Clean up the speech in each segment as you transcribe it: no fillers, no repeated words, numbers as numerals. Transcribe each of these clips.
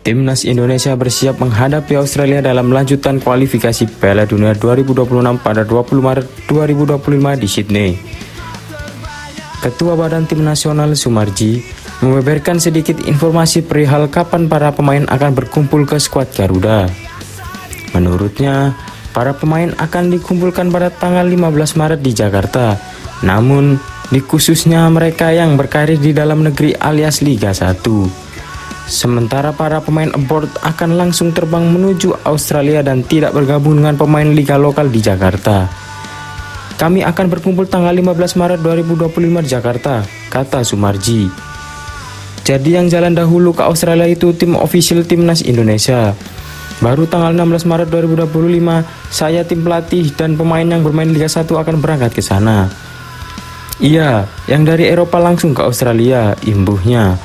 Timnas Indonesia bersiap menghadapi Australia dalam lanjutan kualifikasi Piala Dunia 2026 pada 20 Maret 2025 di Sydney. Ketua Badan Tim Nasional Sumarji membeberkan sedikit informasi perihal kapan para pemain akan berkumpul ke skuad Garuda. Menurutnya, para pemain akan dikumpulkan pada tanggal 15 Maret di Jakarta. Namun, di khususnya mereka yang berkarir di dalam negeri alias Liga 1. Sementara para pemain abroad akan langsung terbang menuju Australia dan tidak bergabung dengan pemain liga lokal di Jakarta. Kami akan berkumpul tanggal 15 Maret 2025 di Jakarta, kata Sumarji. Jadi yang jalan dahulu ke Australia itu tim official Timnas Indonesia. Baru tanggal 16 Maret 2025, saya tim pelatih dan pemain yang bermain Liga 1 akan berangkat ke sana. Iya, yang dari Eropa langsung ke Australia, imbuhnya.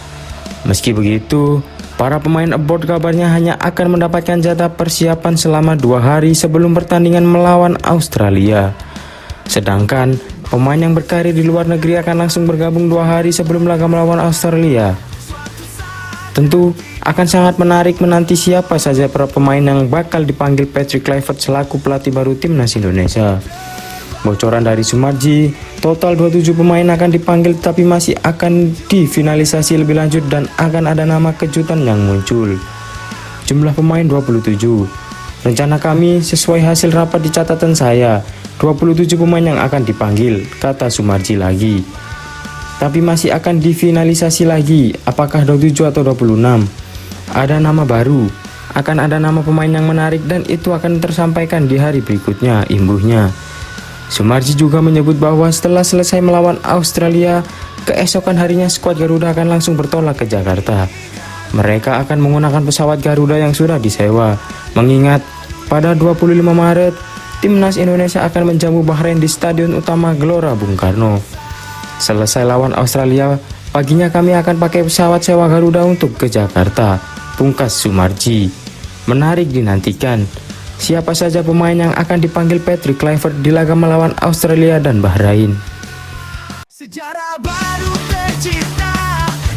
Meski begitu, para pemain abroad kabarnya hanya akan mendapatkan jatah persiapan selama 2 hari sebelum pertandingan melawan Australia. Sedangkan pemain yang berkarir di luar negeri akan langsung bergabung 2 hari sebelum laga melawan Australia. Tentu akan sangat menarik menanti siapa saja para pemain yang bakal dipanggil Patrick Kluivert selaku pelatih baru Timnas Indonesia. Bocoran dari Sumarji, total 27 pemain akan dipanggil tapi masih akan difinalisasi lebih lanjut dan akan ada nama kejutan yang muncul. Jumlah pemain 27. Rencana kami sesuai hasil rapat di catatan saya, 27 pemain yang akan dipanggil, kata Sumarji lagi. Tapi masih akan difinalisasi lagi, apakah 27 atau 26. Ada nama baru, akan ada nama pemain yang menarik dan itu akan tersampaikan di hari berikutnya, imbuhnya. Sumarji juga menyebut bahwa setelah selesai melawan Australia, keesokan harinya skuad Garuda akan langsung bertolak ke Jakarta. Mereka akan menggunakan pesawat Garuda yang sudah disewa, mengingat pada 25 Maret, Timnas Indonesia akan menjamu Bahrain di Stadion Utama Gelora Bung Karno. Selesai lawan Australia, paginya kami akan pakai pesawat sewa Garuda untuk ke Jakarta, pungkas Sumarji. Menarik dinantikan. Siapa saja pemain yang akan dipanggil Patrick Kluivert di laga melawan Australia dan Bahrain. Sejarah baru tercipta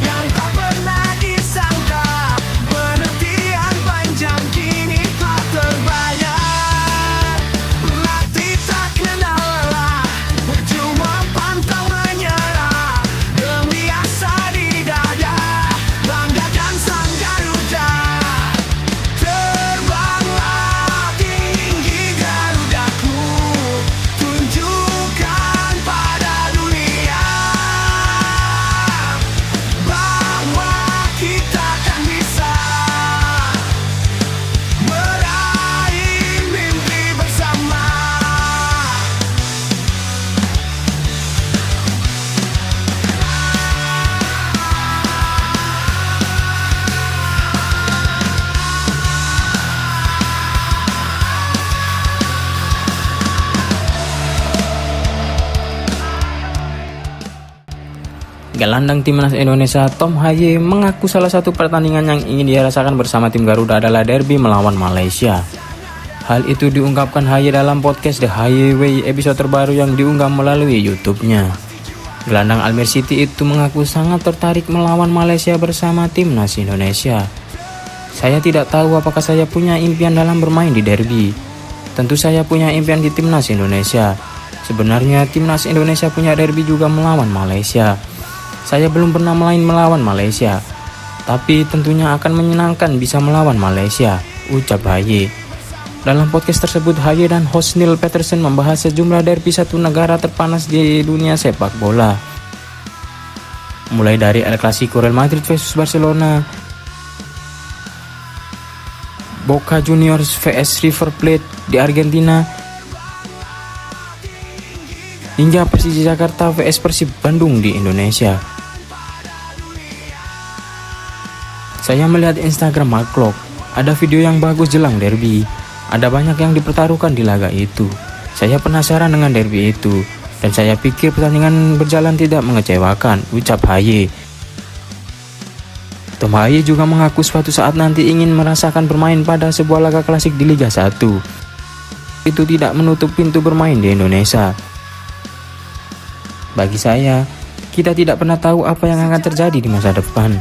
yang tak pernah disangka. Penantian panjang kini telah terbayar. Pelatih tak kenal lelah, cuma pantang menyerah. Demi asa di dada, banggakan sang Garuda. Terbanglah tinggi Garudaku, tunjukkan pada dunia bahwa kita kan bisa meraih mimpi bersama. Gelandang Timnas Indonesia Tom Haye mengaku salah satu pertandingan yang ingin dia rasakan bersama tim Garuda adalah derby melawan Malaysia. Hal itu diungkapkan Haye dalam podcast The Haye Way episode terbaru yang diunggah melalui YouTube-nya. Gelandang Almere City itu mengaku sangat tertarik melawan Malaysia bersama Timnas Indonesia. Saya tidak tahu apakah saya punya impian dalam bermain di derby. Tentu saya punya impian di Timnas Indonesia. Sebenarnya Timnas Indonesia punya derby juga melawan Malaysia. Saya belum pernah main melawan Malaysia, tapi tentunya akan menyenangkan bisa melawan Malaysia, ucap Haye. Dalam podcast tersebut, Haye dan host Neil Peterson membahas sejumlah derby satu negara terpanas di dunia sepak bola. Mulai dari El Clasico Real Madrid vs Barcelona, Boca Juniors vs River Plate di Argentina, hingga Persija Jakarta vs Persib Bandung di Indonesia. Saya melihat Instagram Mark Klok, ada video yang bagus jelang derby. Ada banyak yang dipertaruhkan di laga itu. Saya penasaran dengan derby itu, dan saya pikir pertandingan berjalan tidak mengecewakan, ucap Haye. Tom Haye juga mengaku suatu saat nanti ingin merasakan bermain pada sebuah laga klasik di Liga 1. Itu tidak menutup pintu bermain di Indonesia. Bagi saya, kita tidak pernah tahu apa yang akan terjadi di masa depan.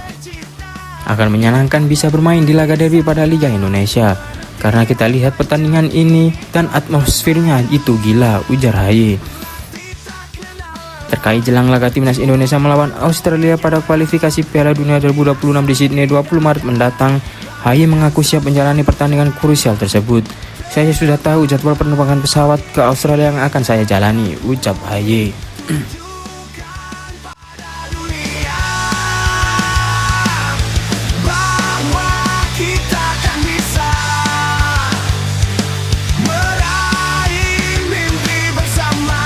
Akan menyenangkan bisa bermain di laga derby pada Liga Indonesia. Karena kita lihat pertandingan ini dan atmosfernya itu gila, ujar Haye. Terkait jelang laga timnas Indonesia melawan Australia pada kualifikasi Piala Dunia 2026 di Sydney 20 Maret mendatang, Haye mengaku siap menjalani pertandingan krusial tersebut. Saya sudah tahu jadwal penerbangan pesawat ke Australia yang akan saya jalani, ucap Haye. Bahwa kita kan bisa meraih mimpi bersama.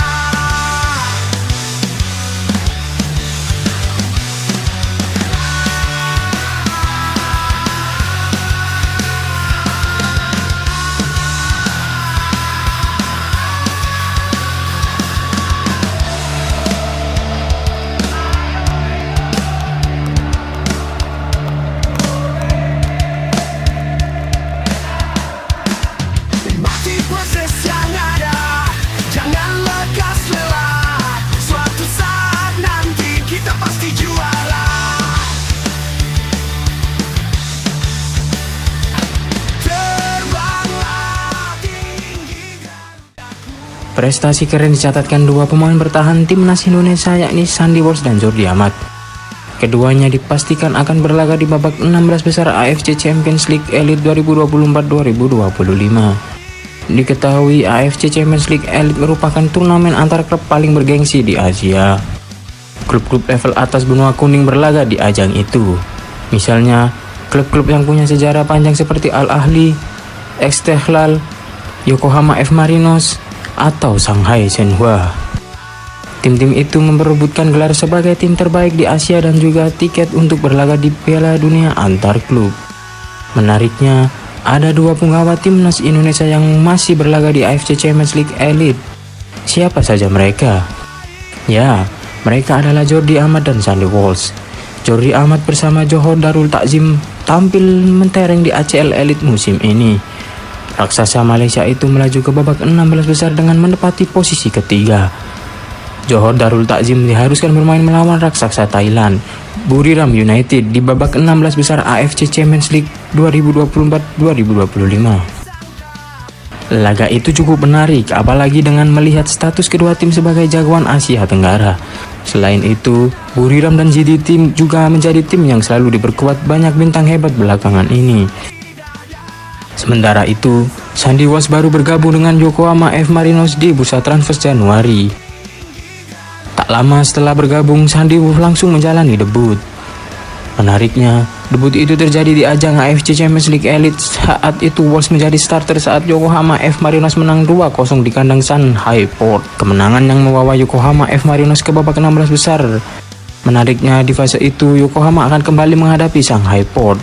Nikmati proses yang ada, jangan lekas lelah. Suatu saat nanti kita pasti juara. Terbanglah tinggi. Prestasi keren dicatatkan dua pemain bertahan timnas Indonesia yakni Shandy Walsh dan Jordi Amat. Keduanya dipastikan akan berlaga di babak 16 besar AFC Champions League Elite 2024-2025. Diketahui AFC Champions League Elite merupakan turnamen antar klub paling bergengsi di Asia. Klub-klub level atas benua kuning berlaga di ajang itu. Misalnya, klub-klub yang punya sejarah panjang seperti Al Ahly, Istiqlal, Yokohama F Marinos, atau Shanghai Shenhua. Tim-tim itu memperebutkan gelar sebagai tim terbaik di Asia dan juga tiket untuk berlaga di Piala Dunia antar klub. Menariknya, ada dua punggawa timnas Indonesia yang masih berlaga di AFC Champions League Elite. Siapa saja mereka? Ya, mereka adalah Jordi Amat dan Shandy Walsh. Jordi Amat bersama Johor Darul Takzim tampil mentereng di ACL Elite musim ini. Raksasa Malaysia itu melaju ke babak 16 besar dengan menepati posisi ketiga. Johor Darul Takzim diharuskan bermain melawan raksasa Thailand, Buriram United di babak 16 besar AFC Champions League 2024-2025. Laga itu cukup menarik, apalagi dengan melihat status kedua tim sebagai jagoan Asia Tenggara. Selain itu, Buriram dan JD juga menjadi tim yang selalu diperkuat banyak bintang hebat belakangan ini. Sementara itu, Shandy Walsh baru bergabung dengan Yokohama F Marinos di bursa transfer Januari. Tak lama setelah bergabung, Shandy Walsh langsung menjalani debut. Menariknya, debut itu terjadi di ajang AFC Champions League Elite. Saat itu Walsh menjadi starter saat Yokohama F Marinos menang 2-0 di kandang Shanghai Port. Kemenangan yang membawa Yokohama F Marinos ke babak 16 besar. Menariknya, di fase itu Yokohama akan kembali menghadapi Shanghai Port.